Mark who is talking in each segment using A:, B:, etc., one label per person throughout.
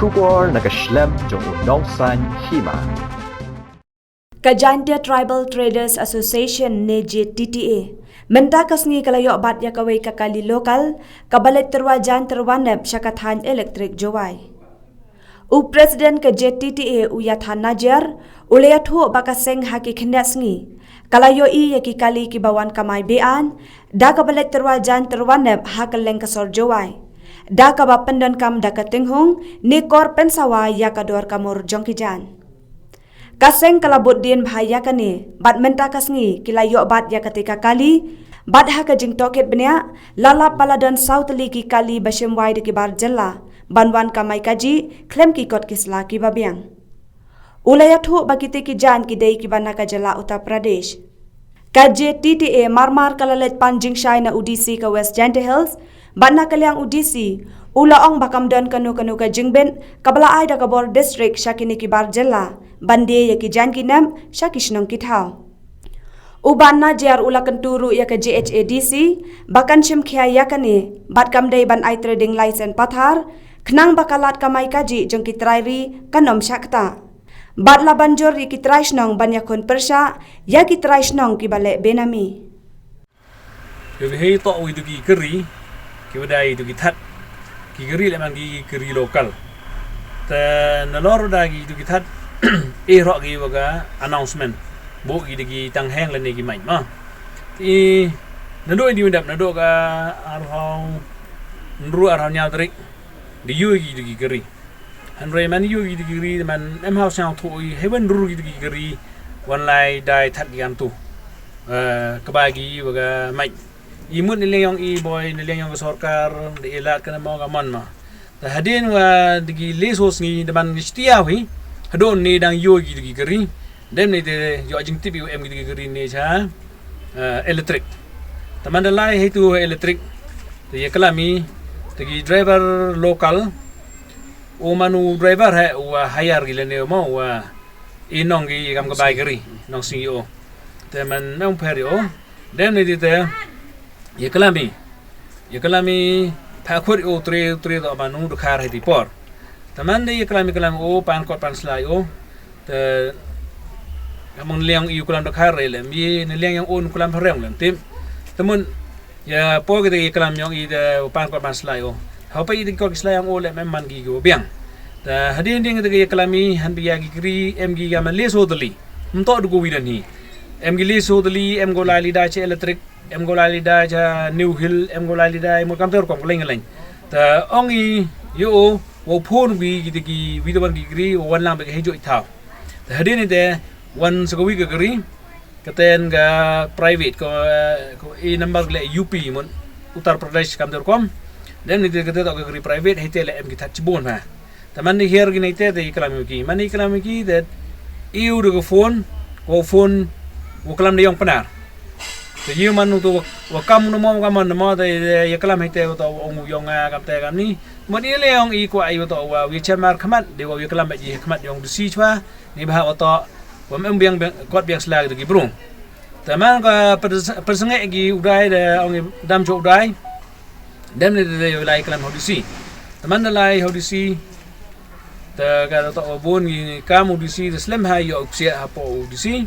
A: Shubor nakaslem jong unongsan hima.
B: Kajantia Tribal Traders Association neje TTA mentakas ngi kalayok bat ya kawai kakali lokal kabalet terwajan terwanep syakathan elektrik jowai. Presiden ke JTTA Uyathan Najar ulayat hu bakaseng haki kendas ngi kalayo i yaki kali kibawan kamai bean da kabalet terwajan terwanep hakeleng kasor jowai. Da kabapendan kam da katinghung ni kor pensawa ya kador kamur jongkijan. Kaseng kalabut din bahaya kani bat mentakas ngi kilayo bat ya ketika kali bat ha ka jing toket benya lalap baladan south liki kali basyem wai de kibar jella banwan kamai kaji klem ki kot kisla ki babiang ulayat hu bakite ki jan ki dei ki banaka jella Uttar Pradesh kaje TTA marmar kalalet panjing shai na UDC ka West Jante Hills banna kalyang UDC ulaong bakamdan kanu ka jingben kabala ai da kabor district syakini kibar jella bande ya ki jan ki nam syakishnong kithau ubanna jar ula kenturu ya ke JHADC bakan shimkhya yakane bat kamdei ban ai trading license pathar khnang bakalat kamai kaji jongki trairi kanom syakta bat la banjor ki traishnong ban yakon persha ya ki traishnong ki bale benami
C: yo he to wi du ki keri ki wadai du ki that ki keri le man ki keri lokal ta nalor da ki du ki that ro ki waga announcement bo ki digi tang heng le ni ki mai ma ti nado di ndap nado ka arhau nru arhau nya trik di yu ki digi keri hanre man yu ki digi keri man em hau sang thu heaven ru ki digi keri wan lai dai that giam tu ka ba gi waga mai imut ni leng i boy ni leng sarkar de elat kana mo ga man ma ta hadin wa digi lesos ngi deman stia wi hadon ni dang yu ki digi keri dem ni de yo jing tip em gi gri ni cha electric taman da lai hetu electric de yeklami de driver local o manu driver hai wa hire gi le ne mo wa inong gi gam ga bai gri nong CEO taman nong perio dem ni de yeklami pa khur o tre do manu du khar heti por taman de yeklami o pan kot pan slai o te among liang iu kulam dakar le mi ne liang yang on kulam pareng lem tim temun ya po ke kulam yang i de pan ko ban slai o ha pa i de ko slai yang o le mem man gi go biang ta hadin ding de kalami han bi ya gi kri em gi ga man le so dali mto du go wi dan hi em gi le so dali em go lai li da che electric em go lai li da cha new hill em go lai li da mo kam ter ko leng leng ta ong i yo wo phon bi gi de gi wi de ban gi kri o wan lam be he jo i thao ta hadin de one segawi ke geri keten ga private ko i number le UP mun Uttar Pradesh kam der kom den ni kete to geri private hetele em githat chbon ha taman ni her gi nete de iklam ki mani iklam ki that iu de phone ko phone wo kalam de yong panar to yu man to wa kam no mo de iklam hete to ong yong kam te kam ni mon i le yong i ko ai to wa wi chamar khamat de wa iklam ba ji khamat yong du si chwa ni ba to wam em biang kot biang slag de gibrung taman ka persenge gi udai de ong dam cho udai dem ne de lai klam hodisi taman de lai hodisi ta ga to bon gi kam hodisi de slem ha yo sia ha po hodisi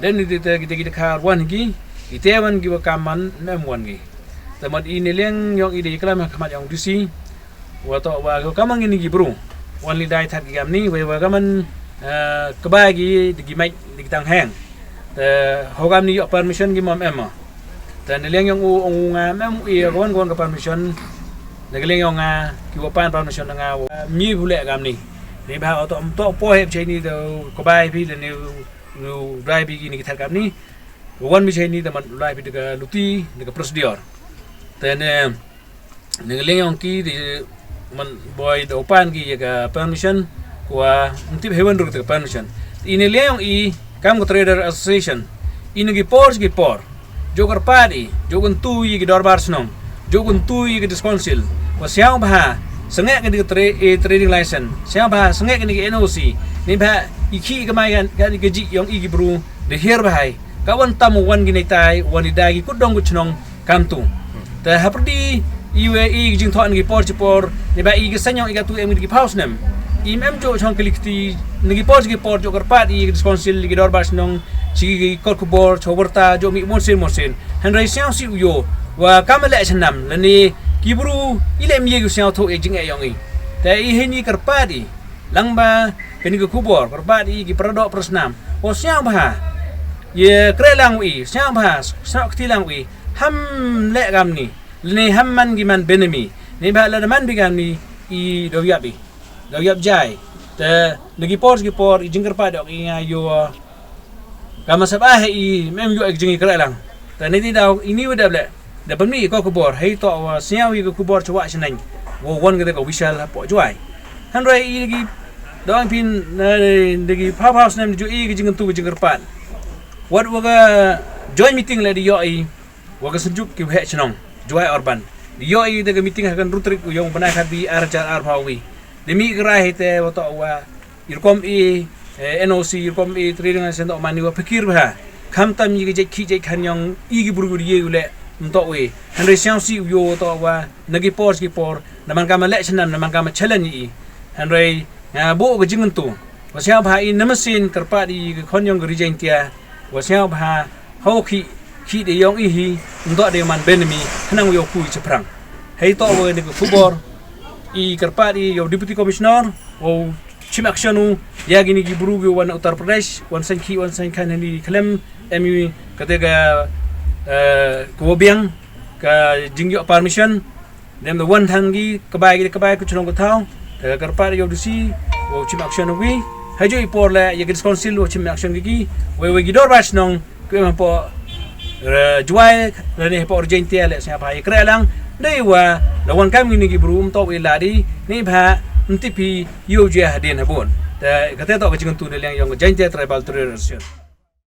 C: dem ne de gi khar wan gi ite wan gi wa kaman mem wan gi taman ini leng yong ide klam khamat yong hodisi wa to wa kamang ini gibrung wan li dai that gi gam ni wa kaman kebagi di mai di tang heng te hogam ni permission gi mom emma te ne leng yang u nga mem i gon ka permission ne leng yang nga ki wa pan permission nga mi bule gam ni ni ba to po hep chei ni de ko bai bi de ni drive bi ni thar gam ni gon mi chei ni de man lai bi de luti de procedure te ne leng yang ki di man boy do pan gi ga permission kwa untip hewan ru te permission ini leong i kam trader association ini gi por jogar padi jogun tu i gi dorbar snom jogun tu i gi disconsil wa siang ba sengek gi trading license siang ba sengek gi NOC ni ba i ki ga mai ga gi ji yong i gi bru de her ba hai kawan tamu wan gi nei tai wan i dagi kudong gu chnong kam tu ta haprdi iwe i jing thon ngi por ne ba i gesanyong i gatu em ngi paus nem imem jo chong klikti ngi por jo karpat i responsil ngi dor bas nong chi korkubor choberta jo mi monsen henry siang si uyo wa kamale chanam lani kibru ile mi yu siang tho e jing e yong i ta i heni karpat i langba keni ke kubor karpat i gi pradok prosnam o siang ba ye krelang wi siang ba sak tilang wi ham le gam ni ni hamman gi man benemi ni ba la man bi gam ni i do yabi do yab jai te lagi por i jingker padok i ayo kama sabah i mem yu ek jingi krelang te ni daw ini wada ble da pemni ko kubor hei to wa siawi ko kubor chwa chnang wo won ga ko vishal po jwai han roi i lagi dong pin lagi pop house nem ju i jingin tu jingker pad wat waga join meeting la di yo i waga sejuk ki he chnong jwai urban di yo i daga meeting akan rutrik yung banai khabi arjar arpawi demi gerai te wato wa irkom i NOC irkom i trading center mani wa pikir ba kham tam yi je ki je khan yong i gi burgu ye ule mto we henry siangsi yo to wa nagi por naman kama le chanam naman kama challenge i henry bo ga jingun tu wa sia ba i namasin karpa di khon yong ri jen tia wa sia ba ho ki de yong i hi mto de man benemi khnang yo ku chiprang hei to we ni kubor i karpati yo deputy commissioner o chim actionu ya gini gi burugu wan Uttar Pradesh wan san kan ni klem emi katega ko biang ka jingyo permission dem the one thangi kabai ku chunong ko thau karpati yo dusi o chim actionu wi hajo i por la ya gi council o chim action gi we gi dor bas nong ku em po juai rene po urgentia le sia bai krelang dei wa lawan kami ni gi brum to wi ladi ni ba mtipi yo je hadin habon ta kata to ga jingun tu le yang yong jantia tribal terrorist